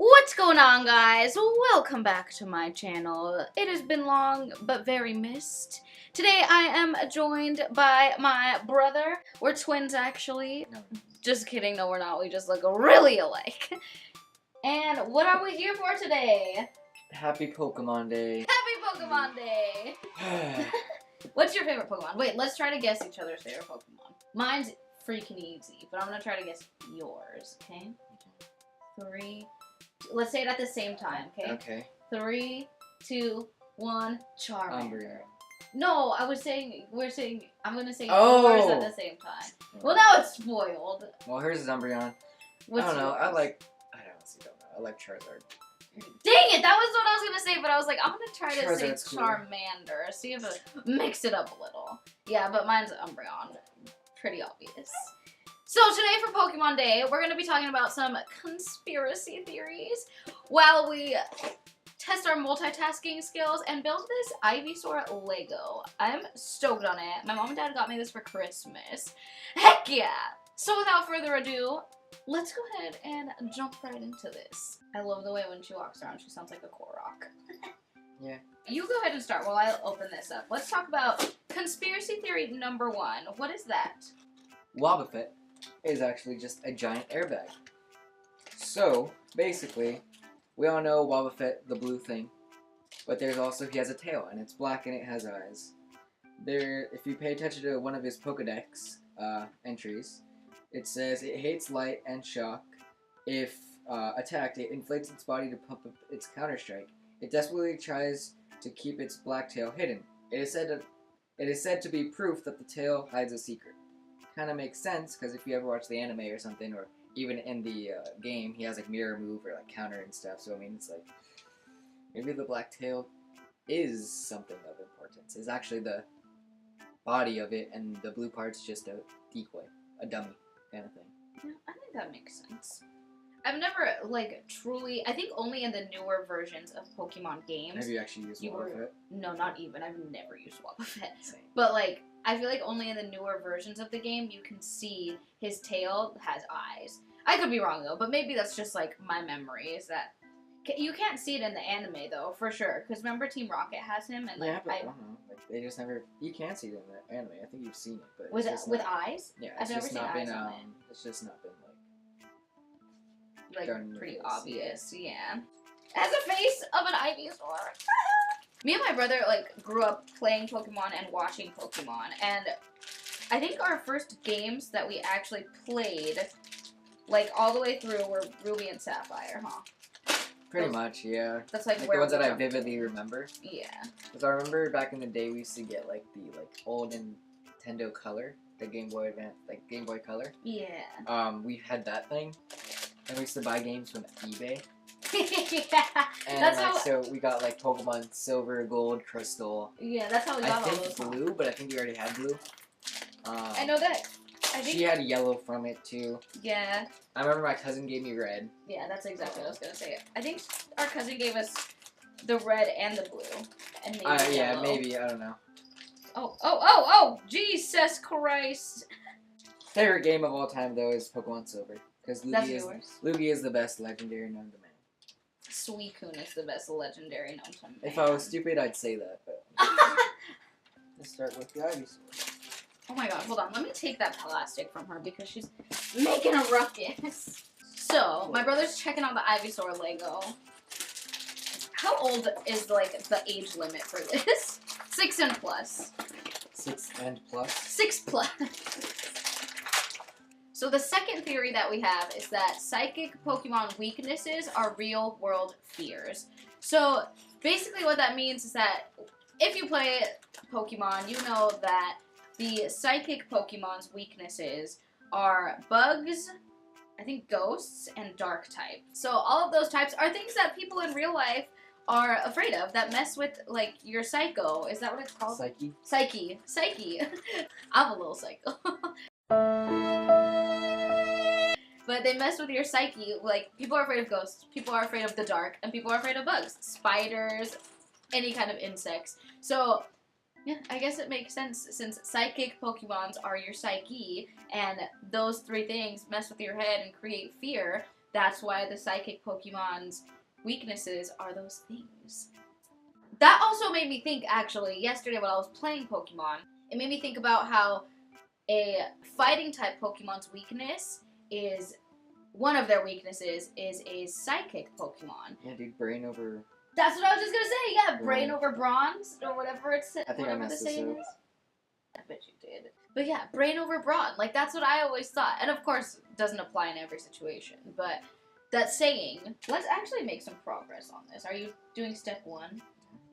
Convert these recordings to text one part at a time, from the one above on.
What's going on, guys? Welcome back to my channel. It has been long but very missed. Today I am joined by my brother. We're twins, actually. No. Just kidding, no we're not. We just look really alike. And what are we here for today? Happy Pokemon Day. Happy Pokemon Day! What's your favorite Pokemon? Wait, let's try to guess each other's favorite Pokemon. Mine's freaking easy, but I'm gonna try to guess yours, okay? 3... Let's say it at the same time, okay? Okay. 3, 2, 1, Charmander. Umbreon. No, I'm gonna say yours at the same time. Well, now it's spoiled. Well, hers is Umbreon. What's I don't know. yours? I honestly don't know. I like Charizard. Dang it! That was what I was gonna say, but I was like, I'm gonna try to say Charizard's cool. Charmander. See if I mix it up a little. Yeah, but mine's Umbreon. Pretty obvious. So today for Pokemon Day, we're going to be talking about some conspiracy theories while we test our multitasking skills and build this Ivysaur Lego. I'm stoked on it. My mom and dad got me this for Christmas. Heck yeah! So without further ado, let's go ahead and jump right into this. I love the way when she walks around, she sounds like a Korok. Yeah. You go ahead and start while I open this up. Let's talk about conspiracy theory number 1. What is that? Wobbuffet is actually just a giant airbag. So, basically, we all know Wobbuffet, the blue thing, but there's also, he has a tail, and it's black and it has eyes. If you pay attention to one of his Pokedex entries, it says it hates light and shock. If attacked, it inflates its body to pump up its counter-strike. It desperately tries to keep its black tail hidden. It is said to be proof that the tail hides a secret. Kind of makes sense, because if you ever watch the anime or something, or even in the game, he has like mirror move or like counter and stuff, so I mean, it's like, maybe the black tail is something of importance. It's actually the body of it, and the blue part's just a decoy, a dummy kind of thing. Yeah, I think that makes sense. I've never, like, truly, I think only in the newer versions of Pokemon games. Have you actually used Wobbuffet? No, not even. I've never used Wobbuffet. Same. But, like, I feel like only in the newer versions of the game you can see his tail has eyes. I could be wrong, though, but maybe that's just, like, my memory is that... You can't see it in the anime, though, for sure. Because remember Team Rocket has him? And, like, yeah, but I don't know. Like, they just never... You can see it in the anime. I think you've seen it, but with eyes? Yeah, I've never seen eyes on it. It's just not been, like done pretty with obvious, yeah. It has a face of an Ivysaur. Me and my brother, like, grew up playing Pokemon and watching Pokemon, and I think our first games that we actually played, like, all the way through were Ruby and Sapphire, huh? Pretty much, yeah. That's, like, the where ones that I jumped. vividly remember. Yeah. Because I remember back in the day we used to get, like, the, old Nintendo Color, the Game Boy Advance, like, Game Boy Color. Yeah. We had that thing. And we used to buy games from eBay. Yeah. And that's like, how... so we got like Pokemon Silver, Gold, Crystal. Yeah, that's how we got all those. I think blue, but I think we already had blue. I know that. I think she had yellow from it too. Yeah. I remember my cousin gave me red. Yeah, that's exactly what I was gonna say. I think our cousin gave us the red and the blue, and maybe yeah, yellow. maybe, I don't know. Oh! Jesus Christ! Favorite game of all time though is Pokemon Silver. Because Lugia is the best legendary known to man. Suicune is the best legendary known to man. If I was stupid, I'd say that, but... Let's start with the Ivysaur. Oh my god, hold on. Let me take that plastic from her because she's making a ruckus. So, my brother's checking out the Ivysaur Lego. How old is, like, the age limit for this? 6 and plus. 6 and plus? 6 plus. So the second theory that we have is that psychic Pokemon weaknesses are real-world fears. So basically what that means is that if you play Pokemon, you know that the psychic Pokemon's weaknesses are bugs, I think ghosts, and dark type. So all of those types are things that people in real life are afraid of that mess with, like, your psycho. Is that what it's called? Psyche. Psyche. I'm a little psycho. But they mess with your psyche. Like, people are afraid of ghosts, people are afraid of the dark, and people are afraid of bugs, spiders, any kind of insects. So, yeah, I guess it makes sense since psychic Pokemons are your psyche, and those 3 things mess with your head and create fear. That's why the psychic Pokemon's weaknesses are those things. That also made me think, actually, yesterday when I was playing Pokemon, it made me think about how a fighting type Pokemon's weakness is, one of their weaknesses is a psychic Pokemon. Yeah, dude, brain over... That's what I was just gonna say, yeah, brain over bronze, or whatever it's, I think I messed this up. I bet you did. But yeah, brain over brawn, like that's what I always thought. And of course, it doesn't apply in every situation, but that saying, let's actually make some progress on this. Are you doing step 1?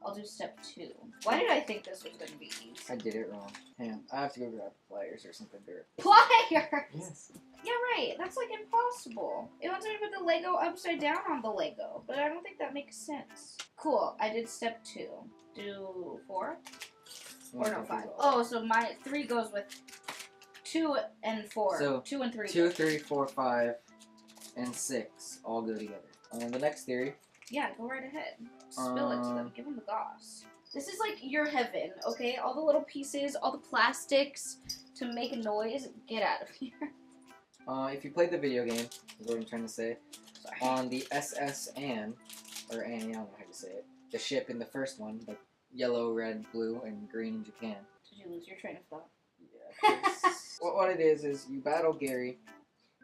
I'll do step 2. Why did I think this was gonna be easy? I did it wrong. Hang on, I have to go grab pliers or something there. Pliers! Yes. Yeah, right. That's like impossible. It wants me to put the Lego upside down on the Lego, but I don't think that makes sense. Cool. I did step 2. Do 4? Or no, 5. Oh, so my 3 goes with 2 and 4. So 2 and 3. 2, 3, 4, 5, and 6 all go together. The next theory. Yeah, go right ahead. Spill it to them. Give them the goss. This is like your heaven, okay? All the little pieces, all the plastics to make a noise. Get out of here. If you played the video game, is what I'm trying to say, Sorry. on the SS Anne, or Annie, I don't know how to say it, the ship in the first one, like yellow, red, blue, and green in Japan. Did you lose your train of thought? Yeah. What it is you battle Gary,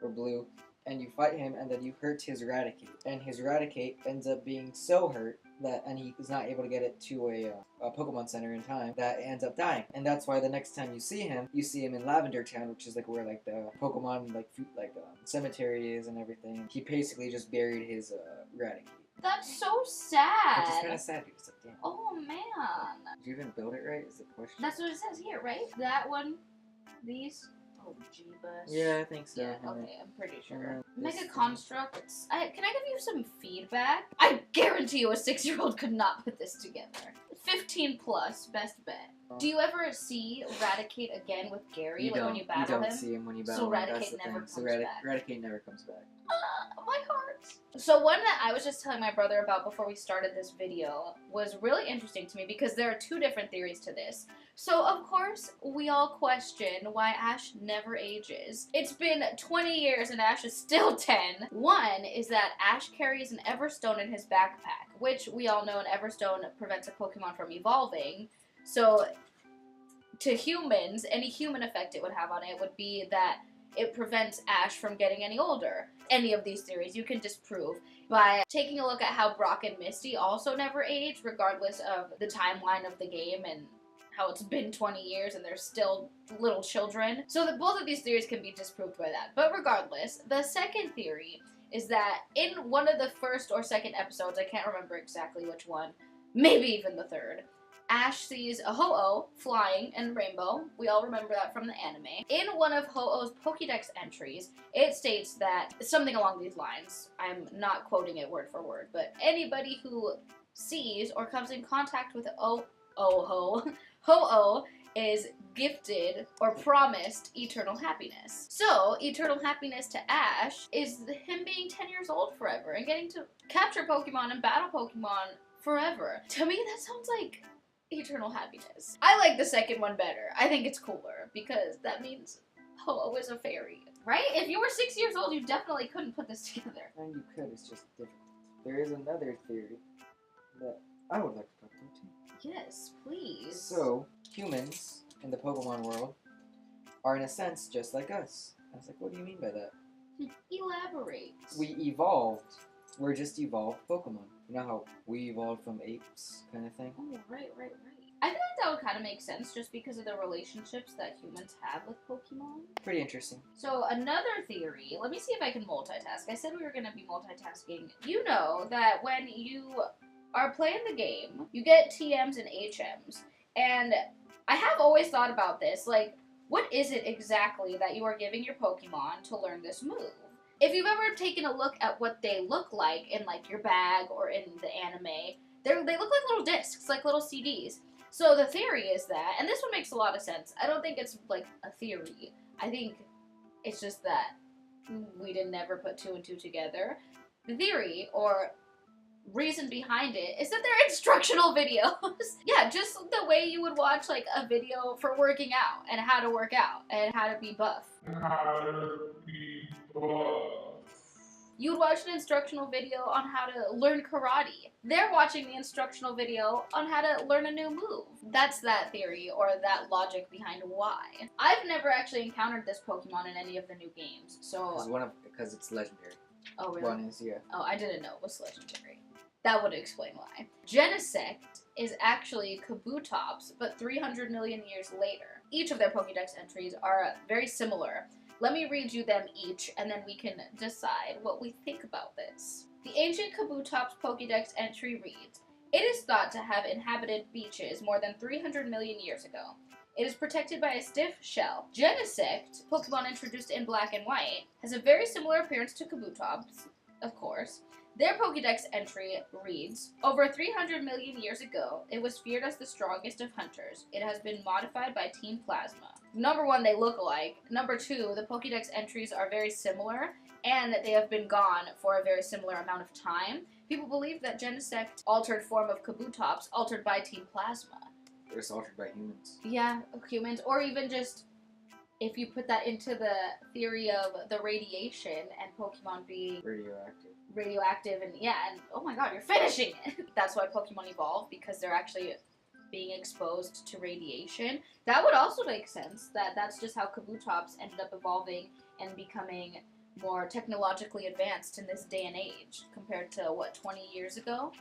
or Blue, and you fight him, and then you hurt his Raticate. And his Raticate ends up being so hurt that, and he is not able to get it to a Pokemon Center in time, that it ends up dying. And that's why the next time you see him in Lavender Town, which is like where like the Pokemon cemetery is and everything. He basically just buried his Raticate. That's so sad. Which is kind of sad because it's like, damn. Oh man. Did you even build it right? Is the question. That's what it says here, right? That one, these. Oh, Jeebus. Yeah, I think so. Yeah, okay, I'm pretty sure. This Mega Construct. Can I give you some feedback? I guarantee you a 6-year-old could not put this together. 15 plus, best bet. Do you ever see Raticate again with Gary, when you battle him? You don't see him when you battle So him. Raticate never comes back. Raticate never comes back. My heart. So one that I was just telling my brother about before we started this video was really interesting to me because there are 2 different theories to this. So of course, we all question why Ash never ages. It's been 20 years and Ash is still 10. One is that Ash carries an Everstone in his backpack, which we all know an Everstone prevents a Pokemon from evolving. So to humans, any human effect it would have on it would be that it prevents Ash from getting any older. Any of these theories you can disprove by taking a look at how Brock and Misty also never age, regardless of the timeline of the game and how it's been 20 years and they're still little children. So that both of these theories can be disproved by that. But regardless, the second theory is that in one of the first or second episodes, I can't remember exactly which one, maybe even the third, Ash sees a Ho-Oh flying in Rainbow. We all remember that from the anime. In one of Ho-Oh's Pokédex entries, it states that, something along these lines, I'm not quoting it word for word, but anybody who sees or comes in contact with Ho-Oh is gifted or promised eternal happiness. So, eternal happiness to Ash is him being 10 years old forever and getting to capture Pokemon and battle Pokemon forever. To me, that sounds like eternal happiness. I like the second one better. I think it's cooler because that means Ho-Oh is a fairy, right? If you were 6 years old, you definitely couldn't put this together. And you could, it's just difficult. There is another theory that I would like to talk about too. Yes, please. So, humans in the Pokemon world are in a sense just like us. I was like, what do you mean by that? Elaborate. We evolved. We're just evolved Pokemon. You know how we evolved from apes kind of thing? Oh, right. I feel like that would kind of make sense just because of the relationships that humans have with Pokemon. Pretty interesting. So another theory, let me see if I can multitask. I said we were going to be multitasking. You know that when you are playing the game, you get TMs and HMs. And I have always thought about this, like, what is it exactly that you are giving your Pokemon to learn this move? If you've ever taken a look at what they look like in, like, your bag or in the anime, they look like little discs, like little CDs. So the theory is that, and this one makes a lot of sense, I don't think it's, like, a theory. I think it's just that we didn't ever put 2 and 2 together. The theory, or reason behind it, is that they're instructional videos. Yeah, just the way you would watch, like, a video for working out, and how to work out, and how to be buff. You would watch an instructional video on how to learn karate. They're watching the instructional video on how to learn a new move. That's that theory, or that logic behind why. I've never actually encountered this Pokemon in any of the new games, so... Because it's legendary. Oh, really? One is, yeah. Oh, I didn't know it was legendary. That would explain why. Genesect is actually Kabutops, but 300 million years later. Each of their Pokédex entries are very similar. Let me read you them each, and then we can decide what we think about this. The ancient Kabutops Pokédex entry reads, "It is thought to have inhabited beaches more than 300 million years ago. It is protected by a stiff shell." Genesect, Pokemon introduced in Black and White, has a very similar appearance to Kabutops, of course. Their Pokédex entry reads, "Over 300 million years ago, it was feared as the strongest of hunters. It has been modified by Team Plasma." Number one, they look alike. Number two, the Pokédex entries are very similar, and they have been gone for a very similar amount of time. People believe that Genesect, altered form of Kabutops, altered by Team Plasma. It was altered by humans. Yeah, humans, or even just if you put that into the theory of the radiation and Pokemon being radioactive and oh my god, you're finishing it. That's why Pokemon evolve, because they're actually being exposed to radiation. That would also make sense, that that's just how Kabutops ended up evolving and becoming more technologically advanced in this day and age compared to, what, 20 years ago?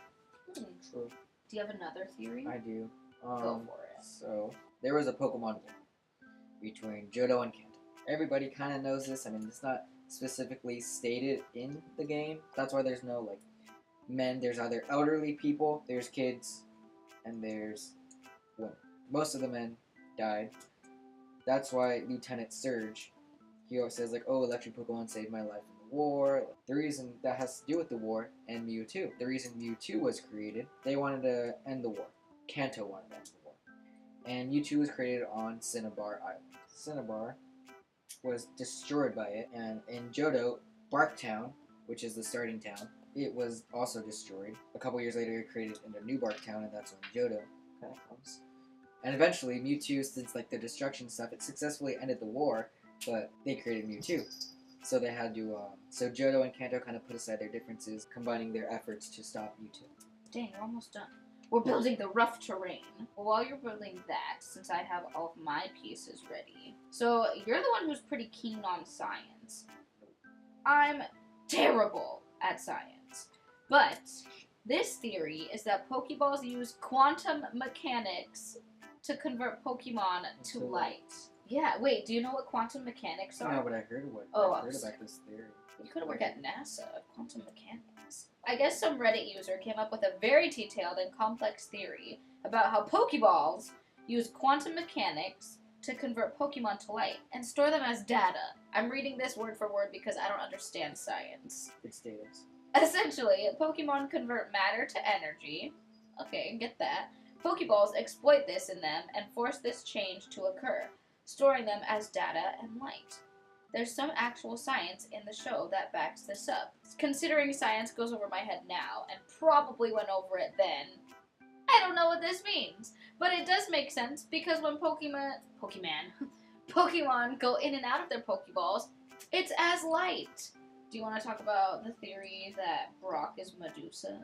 True. Do you have another theory? I do. Go for it. So, there was a Pokemon war between Johto and Kanto. Everybody kind of knows this. I mean, it's not specifically stated in the game. That's why there's no, like, men. There's either elderly people, there's kids, and there's women. Most of the men died. That's why Lieutenant Surge, he always says, like, oh, electric Pokemon saved my life in the war. The reason that has to do with the war, and Mewtwo. The reason Mewtwo was created, they wanted to end the war. Kanto wanted to end the war. And Mewtwo was created on Cinnabar Island. Cinnabar was destroyed by it, and in Johto, Barktown, which is the starting town, it was also destroyed. A couple years later, it created into New Barktown, and that's when Johto kind of comes. And eventually, Mewtwo, since like the destruction stuff, it successfully ended the war, but they created Mewtwo. So they had to, so Johto and Kanto kind of put aside their differences, combining their efforts to stop Mewtwo. Dang, we're almost done. We're building the rough terrain. Well, while you're building that, since I have all of my pieces ready. So, you're the one who's pretty keen on science. I'm terrible at science. But, this theory is that Pokeballs use quantum mechanics to convert Pokemon to light. Yeah, wait, do you know what quantum mechanics are? No, but I heard about this theory. You could work at NASA, quantum mechanics. I guess some Reddit user came up with a very detailed and complex theory about how Pokeballs use quantum mechanics to convert Pokemon to light and store them as data. I'm reading this word for word because I don't understand science. It's data. Essentially, Pokemon convert matter to energy. Okay, get that. Pokeballs exploit this in them and force this change to occur, storing them as data and light. There's some actual science in the show that backs this up. Considering science goes over my head now, and probably went over it then, I don't know what this means. But it does make sense, because when Pokemon go in and out of their Pokeballs, it's as light. Do you want to talk about the theory that Brock is Medusa?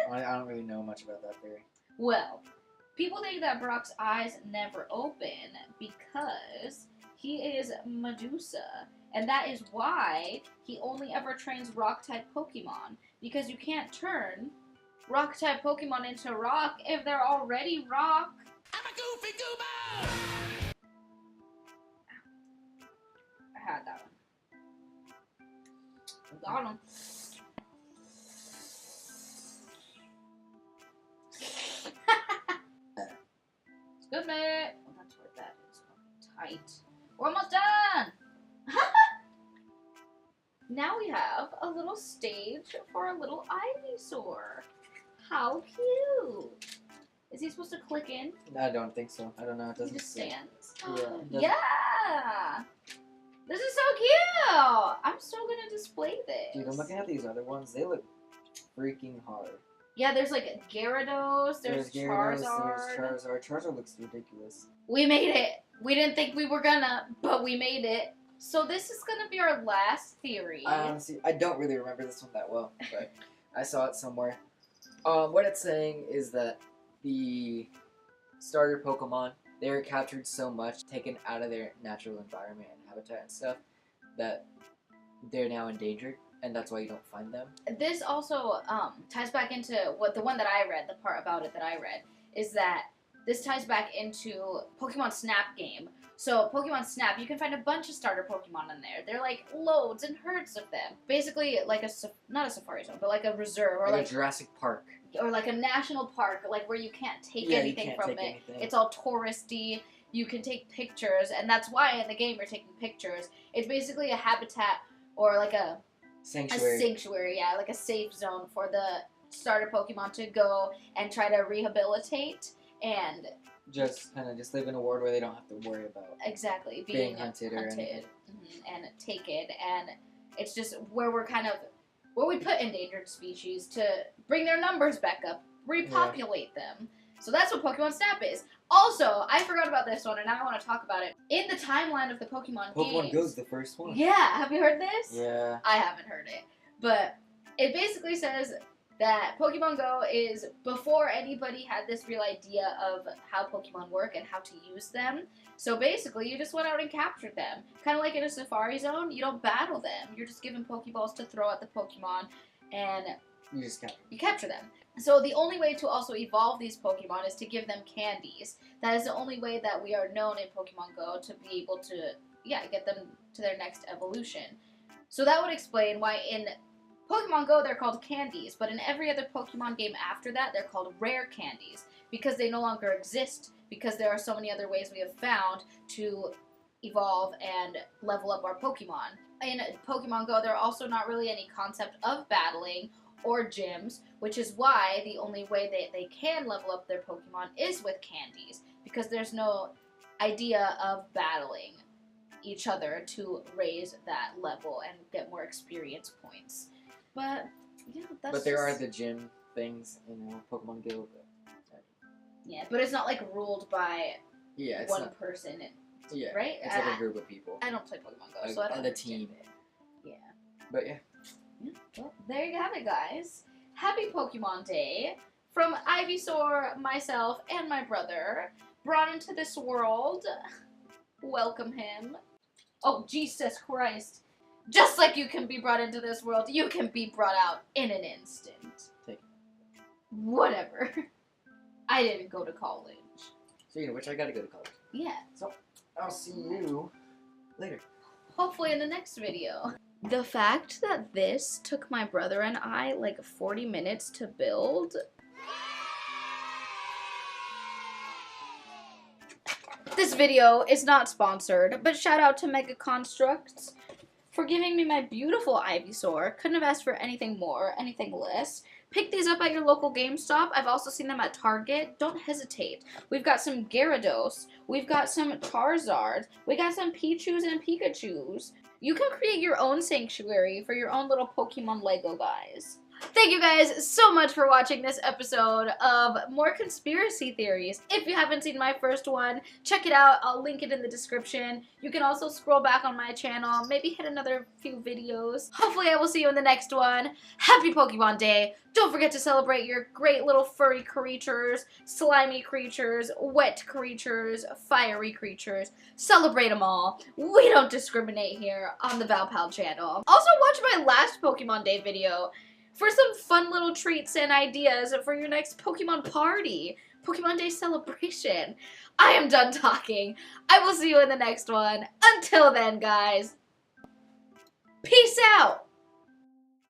I don't really know much about that theory. Well, people think that Brock's eyes never open because he is Medusa, and that is why he only ever trains Rock-type Pokemon, because you can't turn Rock-type Pokemon into Rock if they're already Rock. I'm a goofy goober! I had that one. Got him. It's good, mate. Oh, that's where that is. Okay, tight. We're almost done! Now we have a little stage for a little Ivysaur. How cute! Is he supposed to click in? I don't think so. I don't know. It doesn't. He just stands? Yeah. Yeah! This is so cute! I'm so gonna display this. Dude, I'm looking at these other ones. They look freaking hard. Yeah, there's like Gyarados, there's Charizard. There's Charizard. Charizard looks ridiculous. We made it! We didn't think we were gonna, but we made it. So this is gonna be our last theory. Honestly, I don't really remember this one that well, but I saw it somewhere. What it's saying is that the starter Pokemon, they were captured so much, taken out of their natural environment and habitat and stuff, that they're now endangered, and that's why you don't find them. This also ties back into what the one that I read, the part about it that I read, is that this ties back into Pokemon Snap game. So Pokemon Snap, you can find a bunch of starter Pokemon in there. They're like loads and herds of them. Basically like not a safari zone, but like a reserve or like a Jurassic Park. Or like a national park, like where you can't take anything from it. It's all touristy. You can take pictures, and that's why in the game you're taking pictures. It's basically a habitat or like a sanctuary, yeah, like a safe zone for the starter Pokemon to go and try to rehabilitate and just live in a world where they don't have to worry about being hunted or anything. And taken, and it's just where we put endangered species to bring their numbers back up, repopulate them. So that's what Pokemon Snap is. Also, I forgot about this one, and now I want to talk about it. In the timeline of the Pokemon games, Go's the first one. Yeah, have you heard this? Yeah. I haven't heard it. But it basically says that Pokemon Go is before anybody had this real idea of how Pokemon work and how to use them. So basically, you just went out and captured them. Kind of like in a safari zone, you don't battle them. You're just given Pokeballs to throw at the Pokemon, and you capture them. So the only way to also evolve these Pokemon is to give them candies. That is the only way that we are known in Pokemon Go to be able to, get them to their next evolution. So that would explain why in Pokemon Go they're called candies, but in every other Pokemon game after that they're called rare candies, because they no longer exist, because there are so many other ways we have found to evolve and level up our Pokemon. In Pokemon Go, there are also not really any concept of battling or gyms, which is why the only way they can level up their Pokemon is with candies, because there's no idea of battling each other to raise that level and get more experience points. But, yeah, But there are the gym things in Pokemon Go. Yeah, but it's not, like, ruled by one person. Right? It's like a group of people. I don't play Pokemon Go, so I don't on the team. It. Yeah. But, yeah. Well, there you have it, guys. Happy Pokemon Day from Ivysaur, myself, and my brother. Brought into this world. Welcome him. Oh, Jesus Christ. Just like you can be brought into this world, you can be brought out in an instant. Take it. Whatever. I didn't go to college. Speaking of which, I gotta go to college. Yeah. So, I'll see you later. Hopefully in the next video. The fact that this took my brother and I like 40 minutes to build. This video is not sponsored, but shout out to Mega Constructs for giving me my beautiful Ivysaur. Couldn't have asked for anything more, anything less. Pick these up at your local GameStop. I've also seen them at Target. Don't hesitate. We've got some Gyarados. We've got some Charizards. We got some Pichus and Pikachus. You can create your own sanctuary for your own little Pokemon Lego, guys. Thank you guys so much for watching this episode of More Conspiracy Theories. If you haven't seen my first one, check it out. I'll link it in the description. You can also scroll back on my channel, maybe hit another few videos. Hopefully I will see you in the next one. Happy Pokemon Day. Don't forget to celebrate your great little furry creatures, slimy creatures, wet creatures, fiery creatures. Celebrate them all. We don't discriminate here on the Valpal channel. Also watch my last Pokemon Day video for some fun little treats and ideas for your next Pokemon party, Pokemon Day celebration. I am done talking. I will see you in the next one. Until then, guys, peace out.